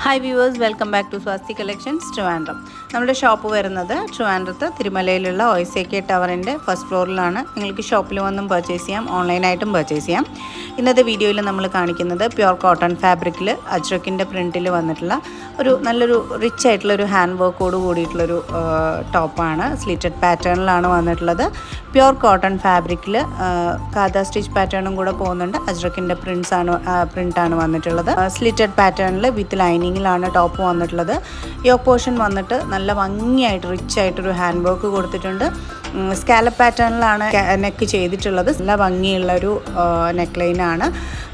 Hi viewers, welcome back to Swasti collections Trivandrum. നമ്മുടെ shop വരുന്നത് ട്രിവാൻഡ്രത്ത് തിരുമലയിലുള്ള OSAK ടവറിൻ്റെ ഫസ്റ്റ് ഫ്ലോറിലാണ്. നിങ്ങൾക്ക് ഷോപ്പിൽ വന്നും പർച്ചേസ് ചെയ്യാം, ഓൺലൈനായിട്ടും പർച്ചേസ് ചെയ്യാം. ഇന്നത്തെ വീഡിയോയിൽ നമ്മൾ കാണിക്കുന്നത് പ്യുർ കോട്ടൺ ഫാബ്രിക്കിൽ അജ്രക്കിൻ്റെ പ്രിൻറ്റിൽ വന്നിട്ടുള്ള നല്ലൊരു റിച്ച് ആയിട്ടുള്ളൊരു ഹാൻഡ് വർക്കോട് കൂടിയിട്ടുള്ളൊരു ടോപ്പാണ്. സ്ലിറ്റഡ് പാറ്റേണിലാണ് വന്നിട്ടുള്ളത്. പ്യുർ കോട്ടൺ ഫാബ്രിക്കിൽ കാദ സ്റ്റിച്ച് പാറ്റേണും കൂടെ പോകുന്നുണ്ട്. അജ്രക്കിൻ്റെ പ്രിൻ്റാണ് വന്നിട്ടുള്ളത്. സ്ലിറ്റഡ് പാറ്റേണിൽ വിത്ത് ലൈനിങ്ങിലാണ് ടോപ്പ് വന്നിട്ടുള്ളത്. യോക്ക് പോർഷൻ വന്നിട്ട് നല്ല ഭംഗിയായിട്ട് റിച്ച് ആയിട്ടൊരു ഹാൻഡ് വർക്ക് കൊടുത്തിട്ടുണ്ട്. സ്കാലപ്പ് പാറ്റേണിലാണ് നെക്ക് ചെയ്തിട്ടുള്ളത്. നല്ല ഭംഗിയുള്ളൊരു നെക്ക് ലൈനാണ്.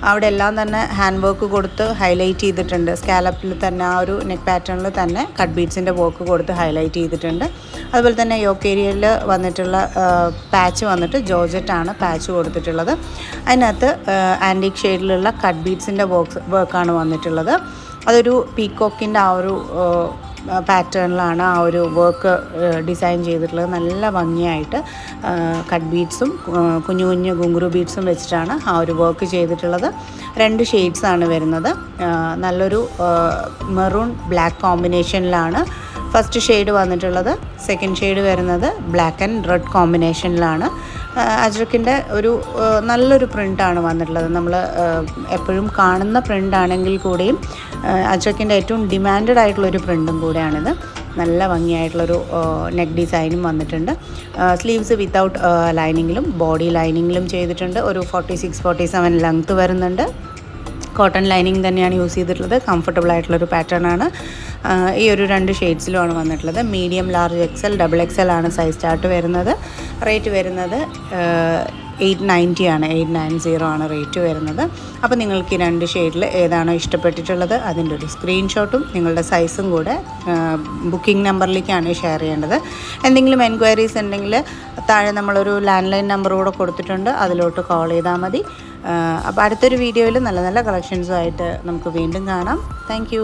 അവിടെ എല്ലാം തന്നെ ഹാൻഡ് വർക്ക് കൊടുത്ത് ഹൈലൈറ്റ് ചെയ്തിട്ടുണ്ട്. സ്കാലപ്പിൽ തന്നെ ആ ഒരു നെക്ക് പാറ്റേണിൽ തന്നെ കട്ട് ബീഡ്സിൻ്റെ വർക്ക് കൊടുത്ത് ഹൈലൈറ്റ് ചെയ്തിട്ടുണ്ട്. അതുപോലെ തന്നെ യോക്ക് ഏരിയയിൽ വന്നിട്ടുള്ള പാച്ച് വന്നിട്ട് ജോർജറ്റാണ് പാച്ച് കൊടുത്തിട്ടുള്ളത്. അതിനകത്ത് ആൻറ്റിക് ഷെയ്ഡിലുള്ള കട്ട് ബീഡ്സിൻ്റെ വർക്കാണ് വന്നിട്ടുള്ളത്. അതൊരു പീക്കോക്കിൻ്റെ ആ ഒരു പാറ്റേണിലാണ് ആ ഒരു വർക്ക് ഡിസൈൻ ചെയ്തിട്ടുള്ളത്. നല്ല ഭംഗിയായിട്ട് കട്ട് ബീഡ്സും കുഞ്ഞു കുഞ്ഞു ഗുങ്കുറു ബീഡ്സും വെച്ചിട്ടാണ് ആ ഒരു വർക്ക് ചെയ്തിട്ടുള്ളത്. 2 ഷെയ്ഡ്സാണ് വരുന്നത്. നല്ലൊരു മെറൂൺ ബ്ലാക്ക് കോമ്പിനേഷനിലാണ് ഫസ്റ്റ് ഷെയ്ഡ് വന്നിട്ടുള്ളത്. സെക്കൻഡ് ഷെയ്ഡ് വരുന്നത് ബ്ലാക്ക് ആൻഡ് റെഡ് കോമ്പിനേഷനിലാണ്. അജ്രക്കിൻ്റെ നല്ലൊരു പ്രിൻ്റാണ് വന്നിട്ടുള്ളത്. നമ്മൾ എപ്പോഴും കാണുന്ന പ്രിൻ്റാണെങ്കിൽ കൂടിയും അജ്രക്കിൻ്റെ ഏറ്റവും ഡിമാൻഡഡ് ആയിട്ടുള്ളൊരു പ്രിൻറ്റും കൂടെയാണിത്. നല്ല ഭംഗിയായിട്ടുള്ളൊരു നെക്ക് ഡിസൈനും വന്നിട്ടുണ്ട്. സ്ലീവ്സ് വിത്തൗട്ട് ലൈനിങ്ങിലും ബോഡി ലൈനിങ്ങിലും ചെയ്തിട്ടുണ്ട്. ഒരു 46-47 ലെങ്ത്ത് വരുന്നുണ്ട്. കോട്ടൺ ലൈനിങ് തന്നെയാണ് യൂസ് ചെയ്തിട്ടുള്ളത്. കംഫർട്ടബിൾ ആയിട്ടുള്ളൊരു പാറ്റേൺ ആണ്. ഈ 2 ഷെയ്ഡ്സിലുമാണ് വന്നിട്ടുള്ളത്. മീഡിയം, ലാർജ്, XL, XXL ആണ് സൈസ് ചാർട്ട് വരുന്നത്. റേറ്റ് വരുന്നത് 890 ആണ്. 890 ആണ് റേറ്റ് വരുന്നത്. അപ്പോൾ നിങ്ങൾക്ക് ഈ 2 ഷെയ്ഡിൽ ഏതാണോ ഇഷ്ടപ്പെട്ടിട്ടുള്ളത് അതിൻ്റെ ഒരു സ്ക്രീൻഷോട്ടും നിങ്ങളുടെ സൈസും കൂടെ ബുക്കിംഗ് നമ്പറിലേക്കാണ് ഷെയർ ചെയ്യേണ്ടത്. എന്തെങ്കിലും എൻക്വയറീസ് ഉണ്ടെങ്കിൽ താഴെ നമ്മളൊരു ലാൻഡ് ലൈൻ നമ്പർ കൂടെ കൊടുത്തിട്ടുണ്ട്, അതിലോട്ട് കോൾ ചെയ്താൽ മതി. അപ്പോൾ അടുത്തൊരു വീഡിയോയിൽ നല്ല നല്ല കളക്ഷൻസുമായിട്ട് നമുക്ക് വീണ്ടും കാണാം. താങ്ക്